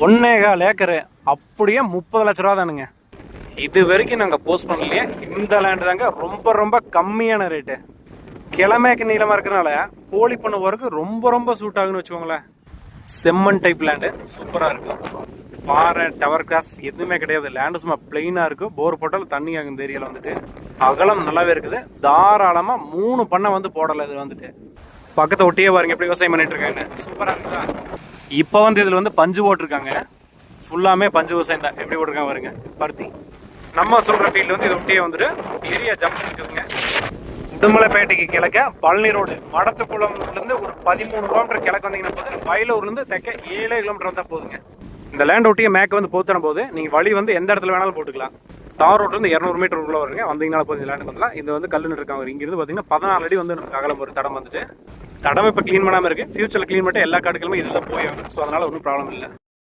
1.25 acre அப்படியே 30 லட்ச ரூபா தானுங்க. இது வரைக்கும் நாங்கள் போஸ்ட் பண்ணலையே. இந்த லேண்டு தாங்க ரொம்ப ரொம்ப கம்மியான ரேட்டு. கிழமைக்கு நீளமாக இருக்கிறனால கோழி பண்ண போகிறதுக்கு ரொம்ப ரொம்ப சூட் ஆகுன்னு வச்சுக்கோங்களேன். செம்மண் டைப் லேண்டு சூப்பராக இருக்கும். பாறை டவர் கிராஸ் எதுவுமே கிடையாது. லேண்டு சும்மா பிளெயினாக இருக்கும். போர் போட்டாலும் தண்ணி ஆகும். இந்த ஏரியாவில் வந்துட்டு அகலம் நல்லாவே இருக்குது. தாராளமாக 3 பண்ணை வந்து போடலை. இது வந்துட்டு பக்கத்தை ஒட்டியே பாருங்க எப்படி விவசாயம் பண்ணிட்டு இருக்காங்க. சூப்பராக இருக்குதா? இப்போ வந்து இதில் வந்து பஞ்சு போட்டிருக்காங்க. ஃபுல்லாமே பஞ்சு விவசாயம் தான். எப்படி போட்டிருக்காங்க பாருங்க. பருத்தி நம்ம சொல்கிற ஃபீல்டு வந்து இது ஒட்டியே வந்துட்டு ஏரியா ஜம்ப் இருக்குதுங்க. உடுமலைப்பேட்டைக்கு கிழக்க பழனி ரோடு மடத்துக்குளம்லேருந்து ஒரு 13 கிலோமீட்டர் கிழக்கு வந்தீங்கன்னா போது, வயலூர்லேருந்து தெற்க 7 கிலோமீட்டர் வந்தால் போதுங்க. இந்த லேண்ட் ஒட்டிய மேற்கு வந்து போத்தன போது நீங்கள் வழி வந்து எந்த இடத்துல வேணாலும் போட்டுக்கலாம். தார் ரோட்லேருந்து 200 மீட்டர் உள்ள வருங்க. வந்தீங்கன்னா போது இந்த லேண்ட் வந்துலாம். இது வந்து கல்லுன்னு இருக்காங்க. இங்கிருந்து பார்த்தீங்கன்னா 14 அடி வந்து அகலம் ஒரு தடம் வந்துட்டு. தடம் இப்போ க்ளீன் பண்ணாமல் இருக்குது. ஃபியூச்சரில் க்ளீன் பண்ணிட்டு எல்லா காட்டுகளுமே இதில் போய் ஆகும். ஸோ அதனால் ஒன்றும் ப்ராப்ளம் இல்லை.